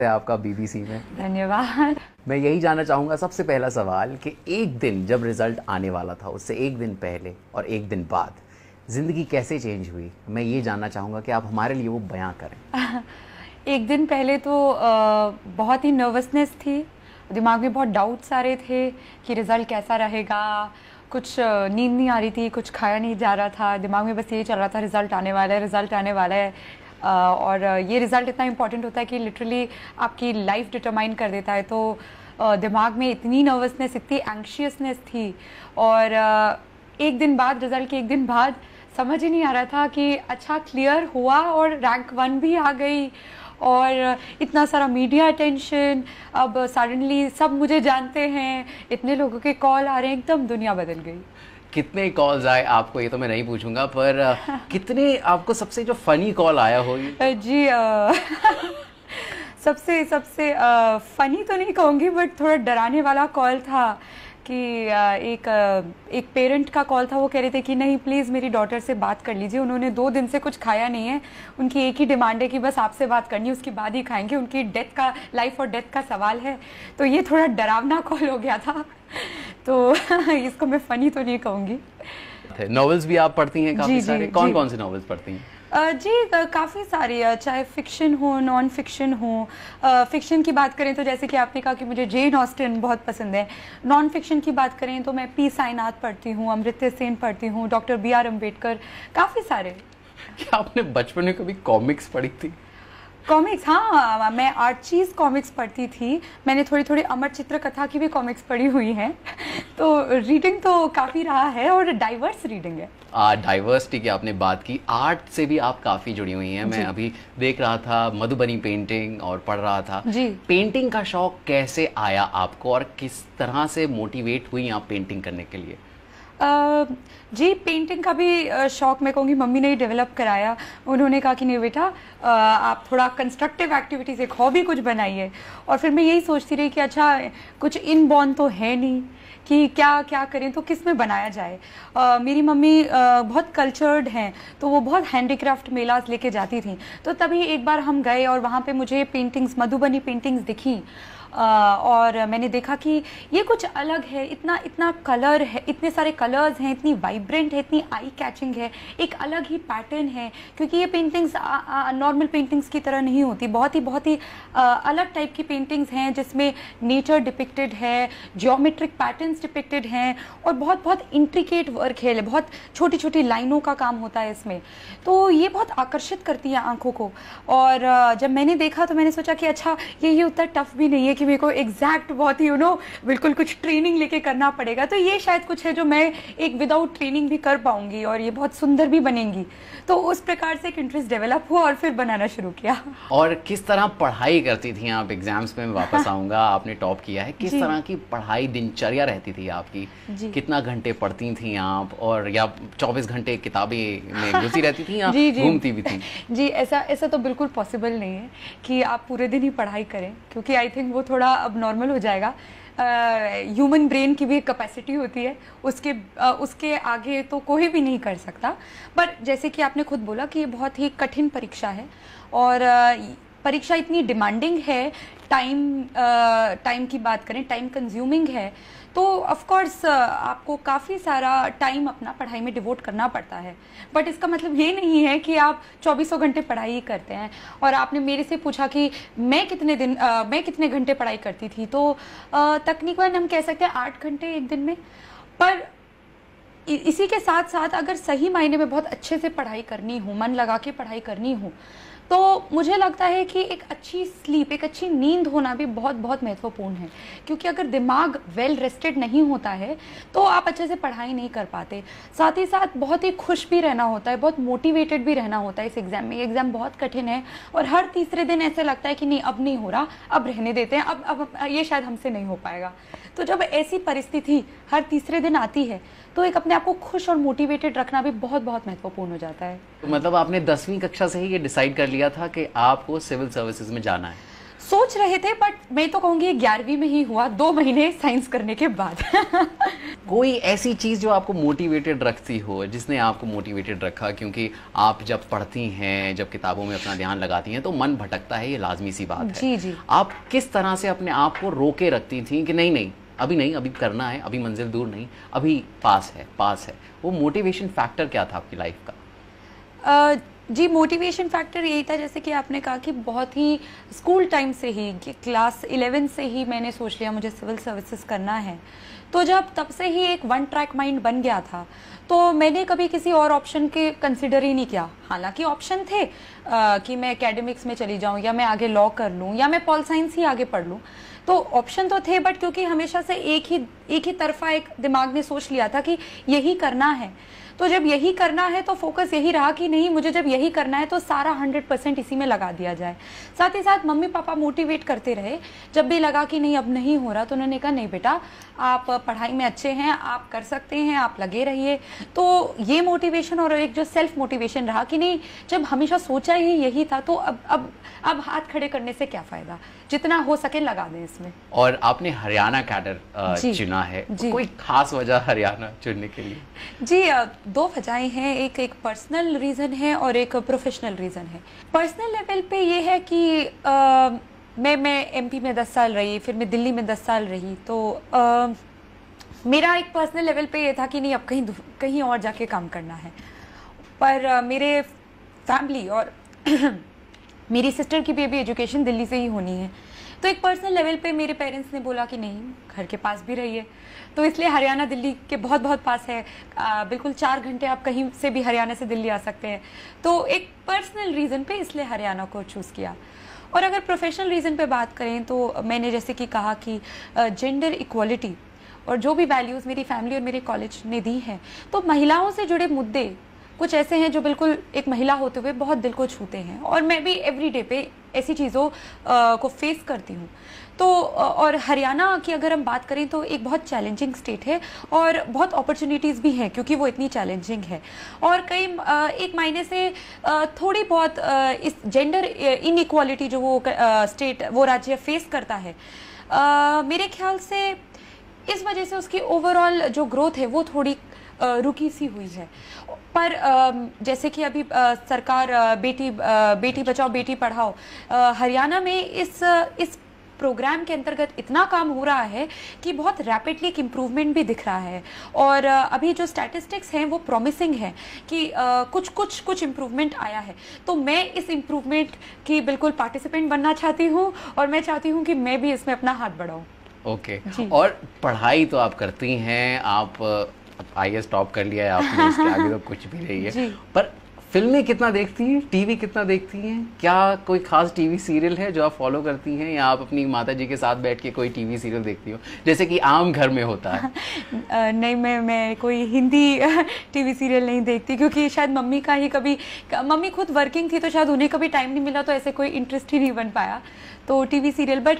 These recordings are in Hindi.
है आपका बीबीसी में। धन्यवाद। मैं यही जानना चाहूँगा सबसे पहला सवाल कि एक दिन जब रिज़ल्ट आने वाला था उससे एक दिन पहले और एक दिन बाद ज़िंदगी कैसे चेंज हुई, मैं ये जानना चाहूँगा कि आप हमारे लिए वो बयां करें। एक दिन पहले तो बहुत ही नर्वसनेस थी, दिमाग में बहुत डाउट्स आ रहे थे कि रिज़ल्ट कैसा रहेगा। कुछ नींद नहीं आ रही थी, कुछ खाया नहीं जा रहा था, दिमाग में बस ये चल रहा था रिज़ल्ट आने वाला है, रिज़ल्ट आने वाला है। और ये रिज़ल्ट इतना इम्पॉर्टेंट होता है कि लिटरली आपकी लाइफ डिटरमाइन कर देता है। तो दिमाग में इतनी नर्वसनेस, इतनी एंग्शियसनेस थी। और एक दिन बाद, रिज़ल्ट के एक दिन बाद समझ ही नहीं आ रहा था कि अच्छा क्लियर हुआ और रैंक 1 भी आ गई और इतना सारा मीडिया अटेंशन, अब सडनली सब मुझे जानते हैं, इतने लोगों के कॉल आ रहे हैं, एकदम दुनिया बदल गई। कितने कॉल्स आए आपको ये तो मैं नहीं पूछूंगा, पर कितने आपको सबसे जो फनी कॉल आया हो? जी सबसे सबसे फनी तो नहीं कहूँगी, बट थोड़ा डराने वाला कॉल था कि एक पेरेंट का कॉल था। वो कह रहे थे कि नहीं प्लीज़ मेरी डॉटर से बात कर लीजिए, उन्होंने 2 दिन से कुछ खाया नहीं है, उनकी एक ही डिमांड है कि बस आपसे बात करनी है, उसके बाद ही खाएंगे, उनकी डेथ का, लाइफ और डेथ का सवाल है। तो ये थोड़ा डरावना कॉल हो गया था। तो इसको मैं फ़नी तो नहीं कहूँगी। नॉवेल्स भी आप पढ़ती हैं काफ़ी सारे, कौन कौन से नॉवेल्स पढ़ती हैं? जी काफ़ी सारी, चाहे फिक्शन हो, नॉन फिक्शन हो। फिक्शन की बात करें तो जैसे कि आपने कहा कि मुझे जेन ऑस्टिन बहुत पसंद है। नॉन फिक्शन की बात करें तो मैं पी साईनाथ पढ़ती हूँ, अमृत्य सेन पढ़ती हूँ, डॉक्टर B.R. अम्बेडकर, काफ़ी सारे। क्या आपने बचपन में कभी कॉमिक्स पढ़ी थी? कॉमिक्स, हाँ, मैं आर्चीज़ कॉमिक्स पढ़ती थी। मैंने थोड़ी थोड़ी अमर चित्र कथा की भी कॉमिक्स पढ़ी हुई हैं। तो रीडिंग तो काफ़ी रहा है और डाइवर्स रीडिंग है। डाइवर्सिटी की आपने बात की, आर्ट से भी आप काफ़ी जुड़ी हुई हैं। मैं अभी देख रहा था मधुबनी पेंटिंग और पढ़ रहा था जी। पेंटिंग का शौक कैसे आया आपको और किस तरह से मोटिवेट हुई आप पेंटिंग करने के लिए? जी पेंटिंग का भी शौक मैं कहूँगी मम्मी ने ही डेवलप कराया। उन्होंने कहा कि नहीं बेटा, आप थोड़ा कंस्ट्रक्टिव एक्टिविटीज़, एक हॉबी कुछ बनाइए। और फिर मैं यही सोचती रही कि अच्छा कुछ इनबॉर्न तो है नहीं कि क्या क्या करें, तो किस में बनाया जाए। मेरी मम्मी बहुत कल्चर्ड हैं, तो वो बहुत हैंडीक्राफ्ट मेलास लेके जाती थी। तो तभी एक बार हम गए और वहाँ पे मुझे पेंटिंग्स, मधुबनी पेंटिंग्स दिखी। और मैंने देखा कि ये कुछ अलग है, इतना इतना कलर है, इतने सारे कलर्स हैं, इतनी वाइब्रेंट है, इतनी आई कैचिंग है, एक अलग ही पैटर्न है। क्योंकि ये पेंटिंग्स नॉर्मल पेंटिंग्स की तरह नहीं होती, बहुत ही अलग टाइप की पेंटिंग्स हैं जिसमें नेचर डिपिक्टेड है, जियोमेट्रिक पैटर्न्स डिपिक्टेड हैं और बहुत बहुत इंट्रिकेट वर्क है, बहुत छोटी छोटी लाइनों का काम होता है इसमें। तो ये बहुत आकर्षित करती है आंखों को। और जब मैंने देखा तो मैंने सोचा कि अच्छा ये उतना टफ भी नहीं है कि मेरे को एग्जैक्ट बहुत ही बिल्कुल कुछ ट्रेनिंग लेके करना पड़ेगा। तो ये शायद कुछ है जो मैं एक विदाउट ट्रेनिंग भी कर पाऊंगी और ये बहुत सुंदर भी बनेंगी। तो उस प्रकार से एक इंटरेस्ट डेवलप हुआ और फिर बनाना शुरू किया। और किस तरह पढ़ाई करती थी आप? एग्जाम्स में वापस आऊंगा, आपने टॉप किया है, किस तरह की पढ़ाई दिनचर्या रहती थी आपकी? कितना घंटे पढ़ती थी आप, और या 24 घंटे किताबें में घुसी रहती थी या घूमती भी थी? जी ऐसा तो बिल्कुल पॉसिबल नहीं है कि आप पूरे दिन ही पढ़ाई करें, क्योंकि आई थिंक वो थोड़ा अब नॉर्मल हो जाएगा। ह्यूमन ब्रेन की भी एक कैपेसिटी होती है, उसके आगे तो कोई भी नहीं कर सकता। पर जैसे कि आपने खुद बोला कि ये बहुत ही कठिन परीक्षा है और परीक्षा इतनी डिमांडिंग है, टाइम की बात करें, टाइम कंज्यूमिंग है, तो ऑफ कोर्स आपको काफ़ी सारा टाइम अपना पढ़ाई में डिवोट करना पड़ता है। बट इसका मतलब ये नहीं है कि आप 24 घंटे पढ़ाई ही करते हैं। और आपने मेरे से पूछा कि मैं कितने घंटे पढ़ाई करती थी, तो तकरीबन हम कह सकते हैं 8 घंटे एक दिन में। पर इसी के साथ साथ अगर सही मायने में बहुत अच्छे से पढ़ाई करनी हो, मन लगा के पढ़ाई करनी हो, तो मुझे लगता है कि एक अच्छी स्लीप, एक अच्छी नींद होना भी बहुत बहुत महत्वपूर्ण है। क्योंकि अगर दिमाग वेल रेस्टेड नहीं होता है तो आप अच्छे से पढ़ाई नहीं कर पाते। साथ ही साथ बहुत ही खुश भी रहना होता है, बहुत मोटिवेटेड भी रहना होता है इस एग्ज़ाम में। एग्ज़ाम बहुत कठिन है और हर तीसरे दिन ऐसे लगता है कि नहीं अब नहीं हो रहा, अब रहने देते हैं, अब ये शायद हमसे नहीं हो पाएगा। तो जब ऐसी परिस्थिति हर तीसरे दिन आती है तो एक अपने आप को खुश और मोटिवेटेड रखना भी बहुत बहुत महत्वपूर्ण हो जाता है। तो मतलब आपने 10वीं कक्षा से ही ये डिसाइड कर लिया था कि आपको सिविल सर्विसेज में जाना है? सोच रहे थे, बट मैं तो कहूँगी 11वीं में ही हुआ, 2 महीने साइंस करने के बाद। कोई ऐसी चीज़ जो आपको मोटिवेटेड रखती हो, जिसने आपको मोटिवेटेड रखा? क्योंकि आप जब पढ़ती हैं, जब किताबों में अपना ध्यान लगाती हैं तो मन भटकता है, ये लाजमी सी बात है। जी जी। आप किस तरह से अपने आप को रोके रखती थी कि नहीं नहीं अभी नहीं, अभी करना है, अभी मंजिल दूर नहीं, अभी पास है, पास है? वो मोटिवेशन फैक्टर क्या था आपकी लाइफ का? जी, मोटिवेशन फैक्टर यही था, जैसे कि आपने कहा कि बहुत ही स्कूल टाइम से ही, क्लास 11 से ही मैंने सोच लिया मुझे सिविल सर्विसेज करना है। तो जब तब से ही एक वन ट्रैक माइंड बन गया था, तो मैंने कभी किसी और ऑप्शन के कंसिडर ही नहीं किया। हालांकि ऑप्शन थे कि मैं एकेडमिक्स में चली जाऊं, या मैं आगे लॉ कर लूं, या मैं पॉल साइंस ही आगे पढ़ लूं, तो ऑप्शन तो थे, बट क्योंकि हमेशा से एक ही तरफा एक दिमाग ने सोच लिया था कि यही करना है, तो जब यही करना है तो फोकस यही रहा कि नहीं, मुझे जब यही करना है तो सारा 100% इसी में लगा दिया जाए। साथ ही साथ मम्मी पापा मोटिवेट करते रहे, जब भी लगा कि नहीं अब नहीं हो रहा तो उन्होंने कहा नहीं बेटा, आप पढ़ाई में अच्छे हैं, आप कर सकते हैं, आप लगे रहिए। तो ये मोटिवेशन और एक जो सेल्फ मोटिवेशन रहा कि नहीं, जब हमेशा सोचा ही यही था तो अब हाथ खड़े करने से क्या फायदा, जितना हो सके लगा दें इसमें। और आपने हरियाणा कैडर चुना है, कोई खास वजह हरियाणा चुनने के लिए? जी, दो वजहें हैं, एक पर्सनल रीज़न है और एक प्रोफेशनल रीज़न है। पर्सनल लेवल पे ये है कि मैं एमपी में 10 साल रही, फिर मैं दिल्ली में 10 साल रही, तो मेरा एक पर्सनल लेवल पे ये था कि नहीं अब कहीं और जाके काम करना है। पर मेरे फैमिली और मेरी सिस्टर की भी अभी एजुकेशन दिल्ली से ही होनी है, तो एक पर्सनल लेवल पे मेरे पेरेंट्स ने बोला कि नहीं, घर के पास भी रहिए, तो इसलिए हरियाणा दिल्ली के बहुत बहुत पास है, बिल्कुल 4 घंटे आप कहीं से भी हरियाणा से दिल्ली आ सकते हैं। तो एक पर्सनल रीज़न पे इसलिए हरियाणा को चूज़ किया। और अगर प्रोफेशनल रीज़न पे बात करें तो मैंने जैसे कि कहा कि जेंडर इक्वालिटी और जो भी वैल्यूज़ मेरी फैमिली और मेरे कॉलेज ने दी हैं, तो महिलाओं से जुड़े मुद्दे कुछ ऐसे हैं जो बिल्कुल एक महिला होते हुए बहुत दिल को छूते हैं, और मैं भी एवरीडे पे ऐसी चीज़ों को फेस करती हूँ। तो और हरियाणा की अगर हम बात करें तो एक बहुत चैलेंजिंग स्टेट है और बहुत अपॉर्चुनिटीज़ भी हैं क्योंकि वो इतनी चैलेंजिंग है, और कई एक मायने से थोड़ी बहुत इस जेंडर इनइक्वालिटी जो वो स्टेट वो राज्य फेस करता है, मेरे ख्याल से इस वजह से उसकी ओवरऑल जो ग्रोथ है वो थोड़ी रुकी सी हुई है। पर जैसे कि अभी सरकार बेटी बचाओ बेटी पढ़ाओ, हरियाणा में इस प्रोग्राम के अंतर्गत इतना काम हो रहा है कि बहुत रैपिडली एक इम्प्रूवमेंट भी दिख रहा है, और अभी जो स्टैटिस्टिक्स हैं वो प्रॉमिसिंग है कि कुछ इम्प्रूवमेंट आया है। तो मैं इस इम्प्रूवमेंट की बिल्कुल पार्टिसिपेंट बनना चाहती हूँ, और मैं चाहती हूँ कि मैं भी इसमें अपना हाथ बढ़ाऊँ। ओके। और पढ़ाई तो आप करती हैं, आप IAS टॉप कर लिया है आपने, इसके आगे तो कुछ भी नहीं है, पर फिल्में कितना देखती हैं, टीवी कितना देखती हैं? क्या कोई खास टीवी सीरियल है जो आप फॉलो करती हैं, या आप अपनी माता जी के साथ बैठ के कोई टीवी सीरियल देखती हो जैसे कि आम घर में होता है? नहीं, मैं कोई हिंदी टीवी सीरियल नहीं देखती, क्योंकि शायद मम्मी का ही कभी, मम्मी खुद वर्किंग थी तो शायद उन्हें कभी टाइम नहीं मिला, तो ऐसे कोई इंटरेस्ट ही नहीं बन पाया तो टीवी सीरियल। बट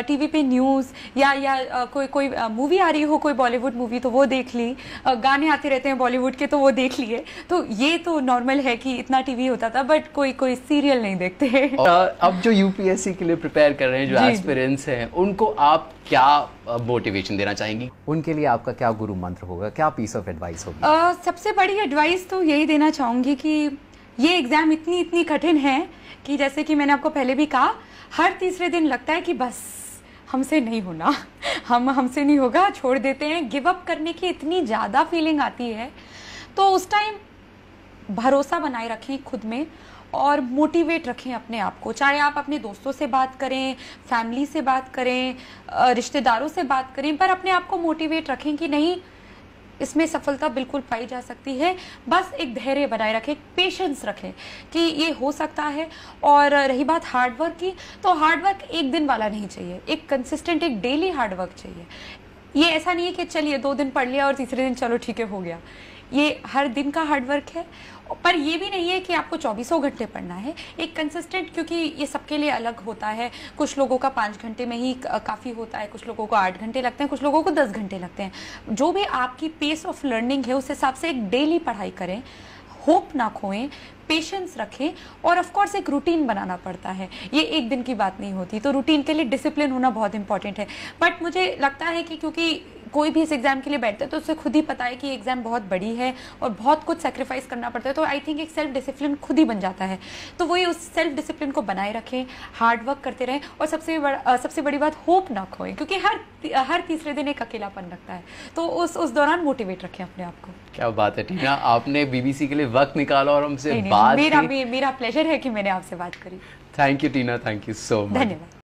टीवी पे न्यूज़ या कोई मूवी आ रही हो, कोई बॉलीवुड मूवी तो वो देख ली, गाने आते रहते हैं बॉलीवुड के तो वो देख लिए, तो ये तो नॉर्मल है कि इतना टीवी होता था, बट कोई सीरियल नहीं देखते। अब जो UPSC के लिए प्रिपेयर कर रहे हैं, जो एस्पिरेंट्स हैं, उनको आप क्या मोटिवेशन देना चाहेंगी? उनके लिए आपका क्या गुरु मंत्र होगा, क्या पीस ऑफ एडवाइस होगी? सबसे बड़ी एडवाइस तो यही देना चाहूँगी कि ये एग्ज़ाम इतनी कठिन है कि जैसे कि मैंने आपको पहले भी कहा, हर तीसरे दिन लगता है कि बस हमसे नहीं होना, हमसे नहीं होगा, छोड़ देते हैं, गिव अप करने की इतनी ज़्यादा फीलिंग आती है। तो उस टाइम भरोसा बनाए रखें खुद में और मोटिवेट रखें अपने आप को, चाहे आप अपने दोस्तों से बात करें, फैमिली से बात करें, रिश्तेदारों से बात करें, पर अपने आप को मोटिवेट रखें कि नहीं, इसमें सफलता बिल्कुल पाई जा सकती है। बस एक धैर्य बनाए रखें, पेशेंस रखें कि ये हो सकता है। और रही बात हार्डवर्क की, तो हार्डवर्क एक दिन वाला नहीं चाहिए, एक कंसिस्टेंट, एक डेली हार्डवर्क चाहिए। ये ऐसा नहीं है कि चलिए 2 दिन पढ़ लिया और तीसरे दिन चलो ठीक है हो गया, ये हर दिन का हार्डवर्क है। पर ये भी नहीं है कि आपको 24 घंटे पढ़ना है, एक कंसिस्टेंट, क्योंकि ये सबके लिए अलग होता है। कुछ लोगों का 5 घंटे में ही काफ़ी होता है, कुछ लोगों को 8 घंटे लगते हैं, कुछ लोगों को 10 घंटे लगते हैं। जो भी आपकी पेस ऑफ लर्निंग है उस हिसाब से एक डेली पढ़ाई करें, होप ना खोएं, पेशेंस रखें और ऑफ कोर्स एक रूटीन बनाना पड़ता है, ये एक दिन की बात नहीं होती, तो रूटीन के लिए डिसिप्लिन होना बहुत इंपॉर्टेंट है। बट मुझे लगता है कि क्योंकि कोई भी इस एग्जाम के लिए बैठता है तो उसे खुद ही पता है कि एग्जाम बहुत बड़ी है और बहुत कुछ सेक्रीफाइस करना पड़ता है, तो आई थिंक एक सेल्फ डिसिप्लिन खुद ही बन जाता है। तो वही उस सेल्फ डिसिप्लिन को बनाए रखें, हार्ड वर्क करते रहें और सबसे बड़ी बात होप ना खोएं, क्योंकि हर तीसरे दिन एक अकेलापन लगता है, तो उस दौरान मोटिवेट रखें अपने आप को। क्या बात है टीना, आपने बीबीसी के लिए वक्त निकाला और हमसे बात की। मेरा प्लेजर है कि मैंने आपसे बात करी। Thank you Tina, thank you so much. धन्यवाद।